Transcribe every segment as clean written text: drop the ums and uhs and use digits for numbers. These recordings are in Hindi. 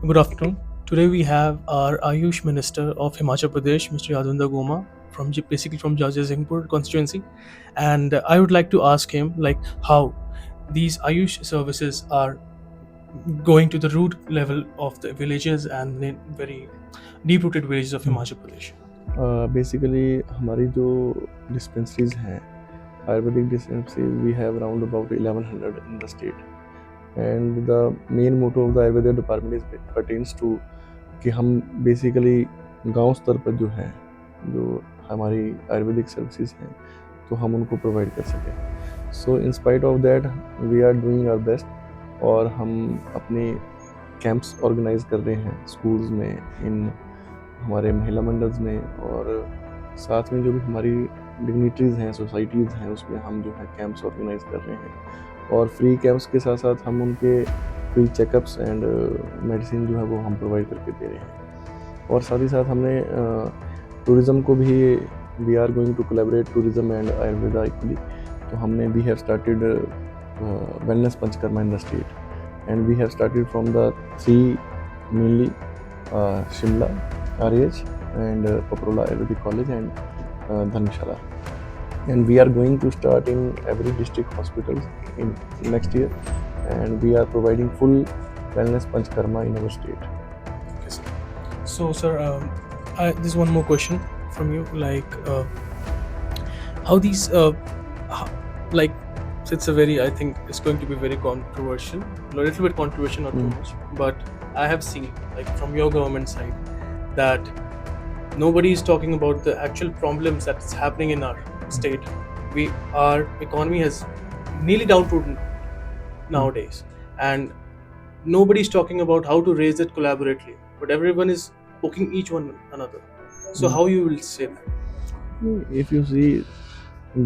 Good afternoon. Today we have our Ayush Minister of Himachal Pradesh, Mr. Yadvinder Goma, basically from Jajasinghpur constituency, and I would like to ask him like how these Ayush services are going to the root level of the villages and the very deep-rooted villages of Himachal Pradesh. Basically हमारी जो डिस्पेंसरीज हैं Ayurvedic dispensaries we have around about 1100 in the state and the main motto of the Ayurvedic department is pertains to कि हम बेसिकली गांव स्तर पर जो है जो हमारी आयुर्वेदिक सर्विसेज हैं तो हम उनको प्रोवाइड कर सकें। So in spite of that we are doing our best और हम अपने कैंप्स ऑर्गेनाइज कर रहे हैं स्कूल्स में, इन हमारे महिला मंडल्स में, और साथ में जो भी हमारी डिग्निटरीज़ हैं, सोसाइटीज़ हैं, उसमें हम जो है कैंप्स ऑर्गेनाइज कर रहे हैं। और फ्री कैंप्स के साथ साथ हम उनके फ्री चेकअप्स एंड मेडिसिन जो है वो हम प्रोवाइड करके दे रहे हैं। और साथ ही साथ हमने टूरिज़्म को भी we are going to collaborate tourism and Ayurveda equally. तो हमने we have started wellness panchakarma in the state and we have started from the 3 mainly Shimla, RH and Paprola Ayurvedic College and Dharamshala, and we are going to start in every district hospitals in next year, and we are providing full wellness panchkarma in our state. Okay, sir. So, sir, there's one more question from you. Like, how these, like, it's a very, I think it's going to be very controversial, a little bit controversial, not too much, but I have seen, like, from your government side, that nobody is talking about the actual problems that's happening in our state. Our economy has nearly downtrodden nowadays, and nobody is talking about how to raise it collaboratively, but everyone is poking each one another. So how you will say that? If you see,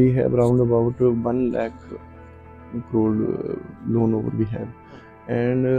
we have around about 1 lakh crore loan over we have, and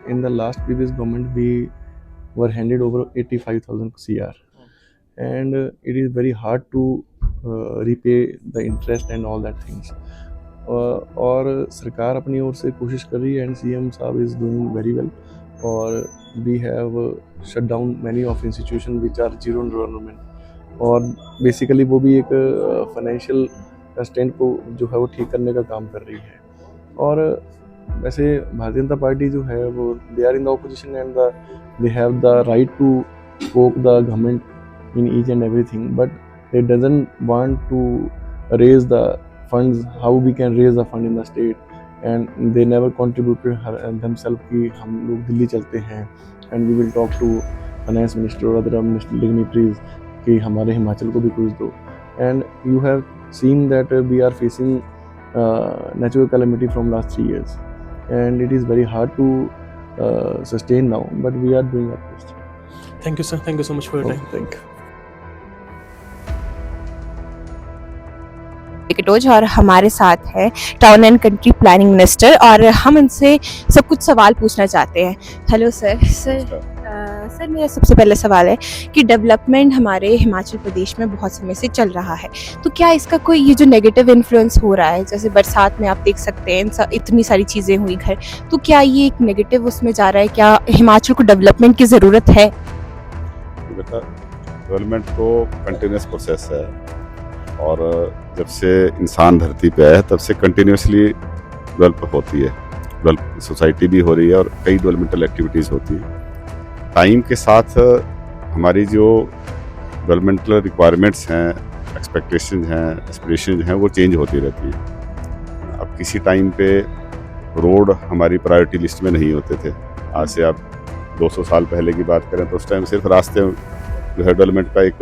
in the last previous government we were handed over 85,000 CR, and it is very hard to repay the interest and all that things. और सरकार अपनी ओर से कोशिश कर रही है एंड CM साहब इज़ डूइंग वेरी वेल, और we have shut down many of institution which are zero enrolment, और बेसिकली वो भी एक फाइनेंशियल कंस्ट्रेंट को जो है वो ठीक करने का काम कर रही है। और वैसे भारतीय जनता पार्टी जो है वो they are in the opposition and they have the right to poke the government in each and everything, but they doesn't want to raise the funds, how we can raise the fund in the state, and they never contributed themselves कि हम लोग दिल्ली चलते हैं and we will talk to finance minister or other minister dignitaries कि हमारे हिमाचल को भी कुछ दो। And you have seen that we are facing natural calamity from last 3 years, and it is very hard to sustain now, but we are doing our best. Thank you, sir. Thank you so much for your time. Thank you. टिकटोज और हमारे साथ है town and country planning minister, और हम उनसे सब कुछ सवाल पूछना चाहते हैं। Hello sir. सर मेरा सबसे पहला सवाल है कि डेवलपमेंट हमारे हिमाचल प्रदेश में बहुत समय से चल रहा है, तो क्या इसका कोई ये जो नेगेटिव इन्फ्लुएंस हो रहा है, जैसे बरसात में आप देख सकते हैं इतनी सारी चीज़ें हुई घर, तो क्या ये एक नेगेटिव उसमें जा रहा है? क्या हिमाचल को डेवलपमेंट की ज़रूरत है? बेटा, डेवलपमेंट तो कंटिन्यूस प्रोसेस है, और जब से इंसान धरती पे आया है तब से कंटिन्यूसली डेवलप होती है, डेवलप सोसाइटी भी हो रही है और कई डेवलपमेंटल एक्टिविटीज़ होती है। टाइम के साथ हमारी जो डेवलपमेंटल रिक्वायरमेंट्स हैं, एक्सपेक्टेशन हैं, एस्पिरेशन हैं, वो चेंज होती रहती है। अब किसी टाइम पे रोड हमारी प्रायोरिटी लिस्ट में नहीं होते थे। आज से आप 200 साल पहले की बात करें तो उस टाइम सिर्फ रास्ते जो है डेवलपमेंट का एक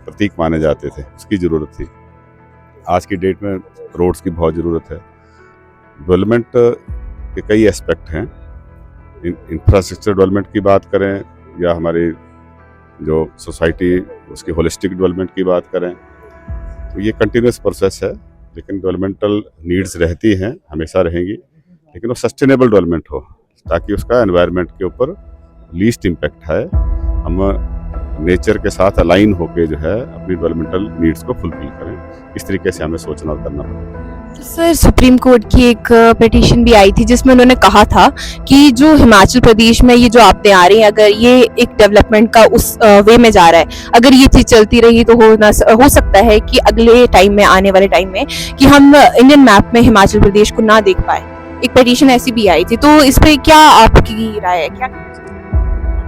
प्रतीक माने जाते थे, उसकी ज़रूरत थी। आज की डेट में रोड्स की बहुत ज़रूरत है। डेवलपमेंट के कई एस्पेक्ट हैं। इंफ्रास्ट्रक्चर डेवलपमेंट की बात करें या हमारी जो सोसाइटी उसकी होलिस्टिक डेवलपमेंट की बात करें, तो ये कंटिन्यूस प्रोसेस है। लेकिन डेवलपमेंटल नीड्स रहती हैं, हमेशा रहेंगी, लेकिन वो सस्टेनेबल डेवलपमेंट हो, ताकि उसका एनवायरनमेंट के ऊपर लीस्ट इम्पैक्ट है। हम नेचर के साथ अलाइन होकर जो है अपनी डेवलपमेंटल नीड्स को फुलफिल करें, इस तरीके से हमें सोचना और करना पड़ेगा। सर सुप्रीम कोर्ट की एक पिटीशन भी आई थी जिसमें उन्होंने कहा था कि जो हिमाचल प्रदेश में ये जो आपदे आ रही हैं, अगर ये एक डेवलपमेंट का उस वे में जा रहा है, अगर ये चीज़ चलती रही तो हो सकता है कि अगले टाइम में, आने वाले टाइम में, कि हम इंडियन मैप में हिमाचल प्रदेश को ना देख पाए। एक पिटीशन ऐसी भी आई थी, तो इस पे क्या आपकी राय है? क्या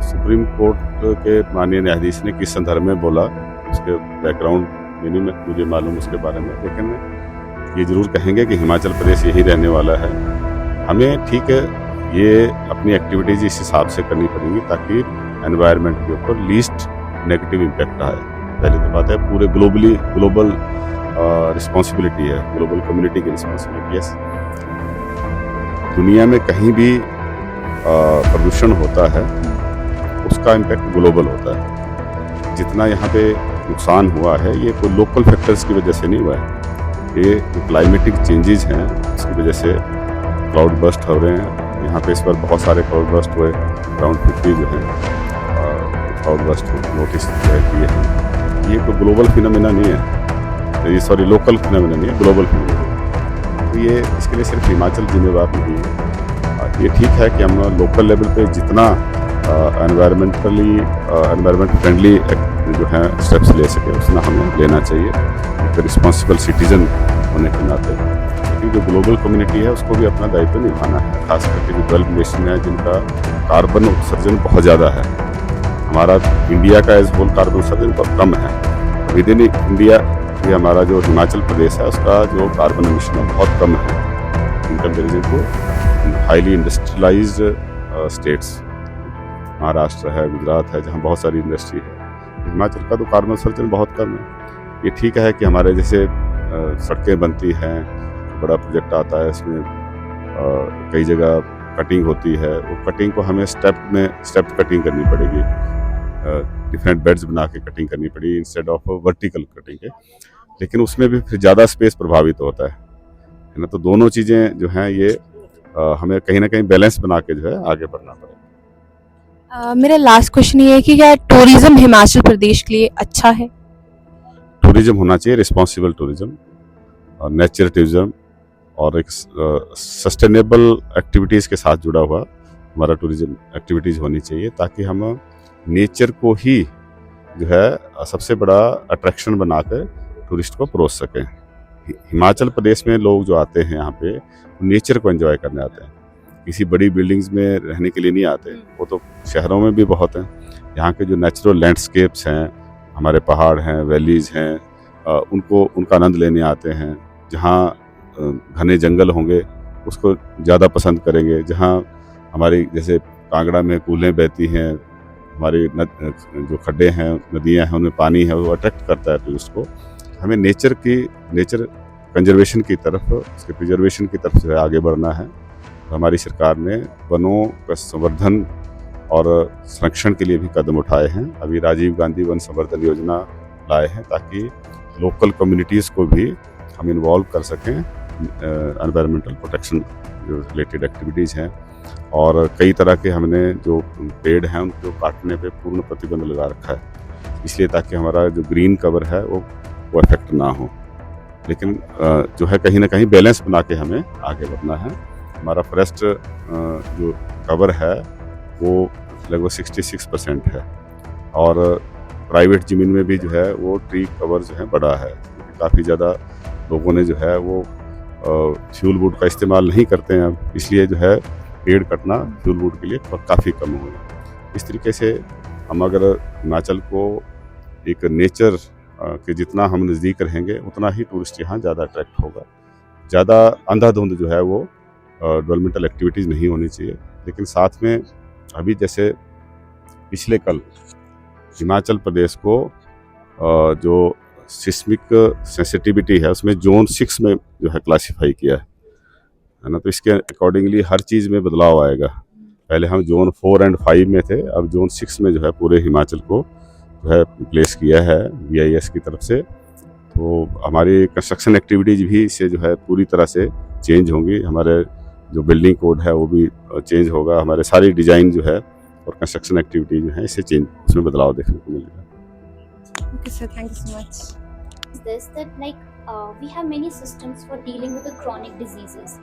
सुप्रीम कोर्ट के माननीय न्यायाधीश ने किस संदर्भ में बोला, उसके बैकग्राउंड में मुझे मालूम उसके बारे में, लेकिन ये जरूर कहेंगे कि हिमाचल प्रदेश यही रहने वाला है। हमें ठीक है ये अपनी एक्टिविटीज इस हिसाब से करनी पड़ेगी ताकि एनवायरनमेंट के ऊपर लीस्ट नेगेटिव इम्पैक्ट आए। पहली तो बात है पूरे ग्लोबल रिस्पॉन्सिबिलिटी है, ग्लोबल कम्युनिटी की रिस्पॉन्सिबिलिटी है। दुनिया में कहीं भी प्रदूषण होता है उसका इम्पैक्ट ग्लोबल होता है। जितना यहाँ पे नुकसान हुआ है ये कोई लोकल फैक्टर्स की वजह से नहीं हुआ है, ये क्लाइमेटिक चेंजेस हैं उसकी वजह से क्लाउड बर्स्ट हो रहे हैं। यहाँ पे इस बार बहुत सारे क्लाउड बर्स्ट हुए, अराउंड 50 जो है क्लाउड बर्स्ट नोटिस किए हैं। ये कोई ग्लोबल फिनोमेना नहीं है, ये सॉरी लोकल फिनोमेना नहीं है, ग्लोबल फिनोमेना। तो ये इसके लिए सिर्फ हिमाचल जिम्मेवार नहीं है। ये ठीक है कि हम लोकल लेवल पे जितना एनवायरनमेंट फ्रेंडली जो है स्टेप्स ले सके उतना हमें लेना चाहिए एक रिस्पॉन्सिबल सिटीजन होने के नाते। लेकिन जो ग्लोबल कम्युनिटी है उसको भी अपना दायित्व निभाना है, खास करके जो डेवलप्ड नेशन है जिनका कार्बन उत्सर्जन बहुत ज़्यादा है। हमारा इंडिया का एज होल कार्बन उत्सर्जन बहुत कम है। विद इन इंडिया ये हमारा जो हिमाचल प्रदेश है उसका जो कार्बन एमिशन है बहुत कम है in comparison to highly industrialised states. Maharashtra है, गुजरात है, जहाँ बहुत सारी इंडस्ट्री है। हिमाचल का तो कार्बन उत्सर्जन बहुत कम है। ये ठीक है कि हमारे जैसे सड़कें बनती हैं, बड़ा प्रोजेक्ट आता है, इसमें कई जगह कटिंग होती है, वो कटिंग को हमें स्टेप कटिंग करनी पड़ेगी, डिफरेंट बेड्स बना के कटिंग करनी पड़ेगी इंस्टेड ऑफ वर्टिकल कटिंग के। लेकिन उसमें भी फिर ज़्यादा स्पेस प्रभावित होता है ना। तो दोनों चीज़ें जो हैं ये हमें कहीं ना कहीं बैलेंस बना के जो है आगे बढ़ना पड़ेगा। मेरा लास्ट क्वेश्चन ये है कि क्या टूरिज्म हिमाचल प्रदेश के लिए अच्छा है? टूरिज्म होना चाहिए रिस्पॉन्सिबल टूरिज्म और नेचर टूरिज्म और एक सस्टेनेबल एक्टिविटीज़ के साथ जुड़ा हुआ हमारा टूरिज्म एक्टिविटीज़ होनी चाहिए, ताकि हम नेचर को ही जो है सबसे बड़ा अट्रैक्शन बनाकर टूरिस्ट को परोस सकें। हिमाचल प्रदेश में लोग जो आते हैं यहाँ पे नेचर को एंजॉय करने आते हैं, किसी बड़ी बिल्डिंग्स में रहने के लिए नहीं आते। वो तो शहरों में भी बहुत हैं। यहाँ के जो नेचुरल लैंडस्केप्स हैं, हमारे पहाड़ हैं, वैलीज हैं, उनका आनंद लेने आते हैं। जहाँ घने जंगल होंगे उसको ज़्यादा पसंद करेंगे। जहाँ हमारी जैसे कांगड़ा में कूलें बहती हैं, हमारी जो खड्डे हैं, नदियाँ हैं, उनमें पानी है, वो अट्रैक्ट करता है टूरिस्ट को। हमें नेचर कंजर्वेशन की तरफ, उसके प्रिजर्वेशन की तरफ जो है आगे बढ़ना है। हमारी सरकार ने वनों का संवर्धन और संरक्षण के लिए भी कदम उठाए हैं। अभी राजीव गांधी वन संवर्धन योजना लाए हैं ताकि लोकल कम्युनिटीज़ को भी हम इन्वॉल्व कर सकें एनवायरमेंटल प्रोटेक्शन जो रिलेटेड एक्टिविटीज़ हैं। और कई तरह के हमने जो पेड़ हैं उनको काटने पे पूर्ण प्रतिबंध लगा रखा है, इसलिए ताकि हमारा जो ग्रीन कवर है वो इफेक्ट ना हो। लेकिन जो है कहीं ना कहीं बैलेंस बना के हमें आगे बढ़ना है। हमारा फॉरेस्ट जो कवर है वो लगभग 66% है और प्राइवेट ज़मीन में भी जो है वो ट्री कवर जो है बड़ा है। काफ़ी ज़्यादा लोगों ने जो है वो फ्यूल वुड का इस्तेमाल नहीं करते हैं, इसलिए जो है पेड़ कटना फ्यूल वुड के लिए काफ़ी कम हो गया। इस तरीके से हम अगर हिमाचल को एक नेचर के जितना हम नज़दीक रहेंगे उतना ही टूरिस्ट यहाँ ज़्यादा अट्रैक्ट होगा। ज़्यादा अंधाधुंध जो है वो डेवलपमेंटल एक्टिविटीज़ नहीं होनी चाहिए। लेकिन साथ में अभी जैसे पिछले कल हिमाचल प्रदेश को जो सिस्मिक सेंसिटिविटी है उसमें जोन 6 में जो है क्लासिफाई किया है ना। तो इसके अकॉर्डिंगली हर चीज़ में बदलाव आएगा। पहले हम जोन 4 और 5 में थे, अब जोन 6 में जो है पूरे हिमाचल को जो है प्लेस किया है VIS की तरफ से। तो हमारी कंस्ट्रक्शन एक्टिविटीज़ भी इससे जो है पूरी तरह से चेंज होंगी। हमारे जो बिल्डिंग कोड है वो भी चेंज होगा। हमारे सारी डिज़ाइन जो है और कंस्ट्रक्शन एक्टिविटी जो है इससे चेंज, उसमें बदलाव देखने को मिलेगा। Okay, sir. Thank you so much. Is this that like we have many systems for dealing with the chronic diseases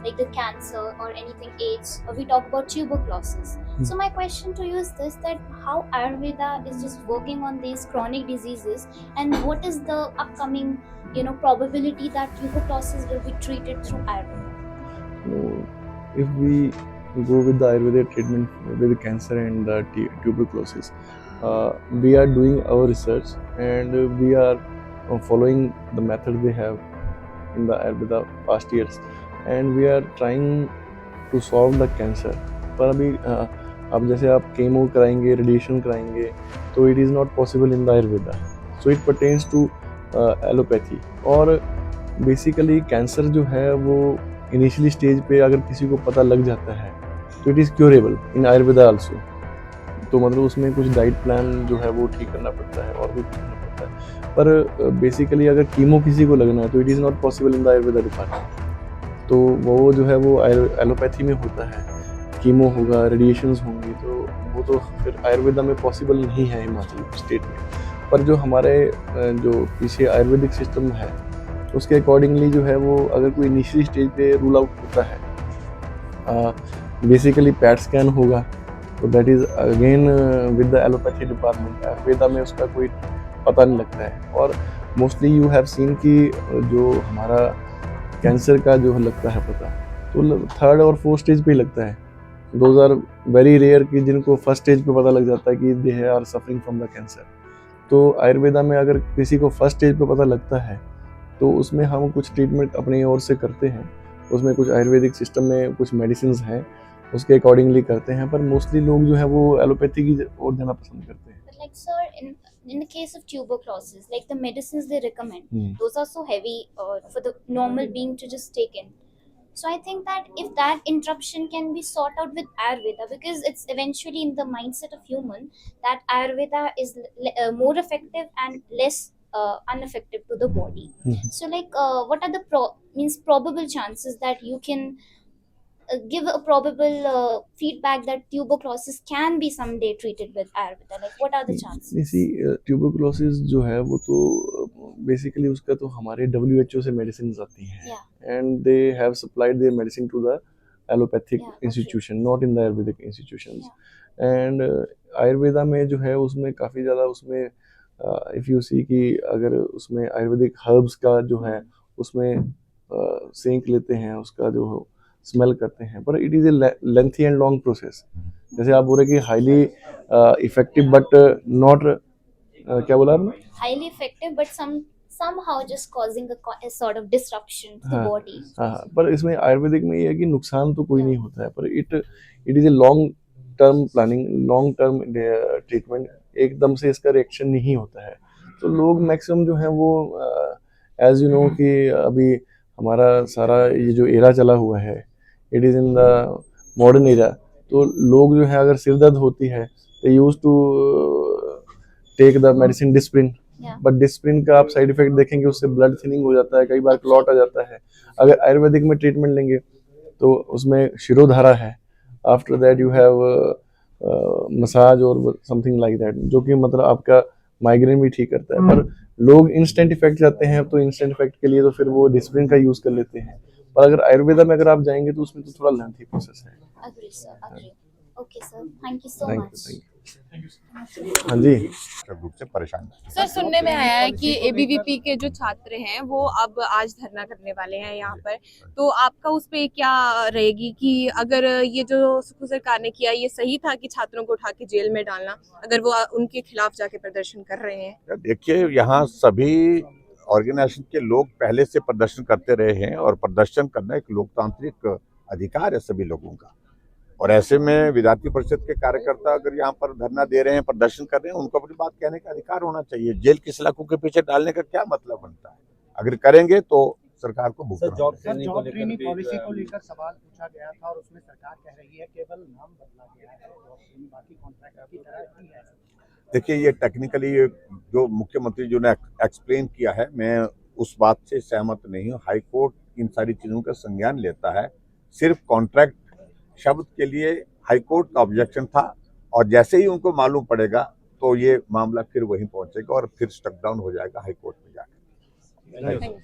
like the cancer or anything AIDS, or we talk about tuberculosis. So my question to you is this, that how Ayurveda is just working on these chronic diseases, and what is the upcoming probability that tuberculosis will be treated through Ayurveda? So, if we go with the Ayurvedic treatment with cancer and tuberculosis, we are doing our research and we are following the method they have in the Ayurveda past years, and we are trying to solve the cancer. पर अभी अब जैसे आप केमो कराएंगे, रेडिएशन कराएंगे, तो it is not possible in the Ayurveda, so it pertains to allopathy. और बेसिकली कैंसर जो है वो इनिशियली स्टेज पे अगर किसी को पता लग जाता है तो it is curable in Ayurveda also. तो मतलब उसमें कुछ डाइट प्लान जो है वो ठीक करना पड़ता है और भी करना पड़ता है, पर बेसिकली अगर कीमो किसी को लगना है तो it is not possible in the Ayurveda department. तो वो जो है वो एलोपैथी में होता है, कीमो होगा, रेडिएशंस होंगी, तो वो तो फिर आयुर्वेदा में पॉसिबल नहीं है हिमाचल स्टेट में। पर जो हमारे जो पीछे आयुर्वेदिक सिस्टम है उसके अकॉर्डिंगली जो है वो अगर कोई इनिशियली स्टेज पे रूल आउट होता है, बेसिकली पैट स्कैन होगा, तो that is again with the allopathy department. Ayurveda में उसका कोई पता नहीं लगता है। और मोस्टली यू हैव सीन कि जो हमारा कैंसर का जो लगता है पता, तो थर्ड और फोर्थ स्टेज पे ही लगता है। दोज आर वेरी रेयर कि जिनको फर्स्ट स्टेज पे पता लग जाता है कि they are suffering from the cancer. तो आयुर्वेदा में अगर किसी को फर्स्ट स्टेज पे पता लगता है तो उसमें हम कुछ ट्रीटमेंट अपनी ओर से करते हैं, उसमें कुछ आयुर्वेदिक सिस्टम में कुछ मेडिसिन हैं उसके अकॉर्डिंगली करते हैं, पर मोस्टली लोग जो है वो एलोपैथी की ओर जाना पसंद करते हैं। But like sir, in the case of tuberculosis, like the medicines they recommend, those are so heavy for the normal being to just take in. So I think that if that interruption can be sought out with Ayurveda, because it's eventually in the mindset of human that Ayurveda is more effective and less ineffective to the body. So like what are the probable chances that you can give a probable feedback that tuberculosis can be someday treated with Ayurveda? Like what are the chances? इसी ट्यूबरकुलोसिस जो है वो तो बेसिकली उसका तो हमारे WHO से मेडिसिन आती हैं, and they have supplied their medicine to the allopathic institution, not in the Ayurvedic institutions. And Ayurveda में जो है उसमें काफ़ी ज़्यादा उसमें इफ़ यू सी कि अगर उसमें आयुर्वेदिक हर्ब्स का जो है उसमें सेंक लेते हैं, उसका जो स्मेल करते हैं, पर it is a lengthy and long process. जैसे आप बोल रहे कि हाईली इफेक्टिव बट नॉट क्या बोला आपने? Highly effective, but somehow just causing a sort of disruption to the body. हाँ, पर इसमें आयुर्वेदिक में ये है कि नुकसान तो कोई नहीं होता है, पर it is a long term planning, long term treatment, एकदम से इसका रिएक्शन नहीं होता है। तो लोग मैक्सिमम जो है वो एज यू नो कि अभी हमारा सारा ये जो एरा चला हुआ है, it is in the modern era, तो लोग जो है अगर सिर दर्द होती है they use to take the medicine Disprin, but Disprin का आप साइड इफेक्ट देखेंगे, उससे ब्लड थिनिंग हो जाता है, कई बार क्लॉट आ जाता है। अगर आयुर्वेदिक में ट्रीटमेंट लेंगे तो उसमें शिरोधारा है, after that you have massage और समथिंग लाइक दैट, जो कि मतलब आपका माइग्रेन भी ठीक करता है। पर लोग इंस्टेंट इफेक्ट चाहते हैं, तो इंस्टेंट इफेक्ट के लिए तो फिर वो डिस्प्रिन का यूज कर लेते हैं। पर अगर आयुर्वेदा में अगर आप जाएंगे तो उसमें तो थोड़ा लेंथी प्रोसेस है। Agree, sir. Agree. Okay, sir. Thank you so thank much. You. हाँ जी, रूप से परेशान है। सर सुनने में आया है कि एबीवीपी के जो छात्र हैं वो अब आज धरना करने वाले हैं यहाँ पर, तो आपका उस पे क्या रहेगी कि अगर ये जो सुखू सरकार ने किया ये सही था कि छात्रों को उठा के जेल में डालना, अगर वो उनके खिलाफ जाके प्रदर्शन कर रहे हैं? देखिए, यहाँ सभी ऑर्गेनाइजेशन के लोग पहले से प्रदर्शन करते रहे हैं और प्रदर्शन करना एक लोकतांत्रिक अधिकार है सभी लोगों का। और ऐसे में विद्यार्थी परिषद के कार्यकर्ता अगर यहाँ पर धरना दे रहे हैं, प्रदर्शन कर रहे हैं, उनको अपनी बात कहने का अधिकार होना चाहिए। जेल की सलाखों के पीछे डालने का क्या मतलब बनता है? अगर करेंगे तो सरकार को भुगतना। जॉब ट्रेनिंग पॉलिसी को लेकर सवाल पूछा गया था और उसमें सरकार कह रही है केवल नाम बदला गया है, जॉब ट्रेनिंग बाकी कॉन्ट्रैक्ट की तरह ही है। देखिए, ये टेक्निकली जो मुख्यमंत्री जी ने एक्सप्लेन किया है, मैं उस बात से सहमत नहीं हूँ। हाई कोर्ट इन सारी चीज़ों का संज्ञान लेता है। सिर्फ कॉन्ट्रैक्ट शब्द के लिए हाई कोर्ट का ऑब्जेक्शन था, और जैसे ही उनको मालूम पड़ेगा तो ये मामला फिर वहीं पहुंचेगा और फिर स्टक डाउन हो जाएगा हाई कोर्ट में जाकर। Thank you.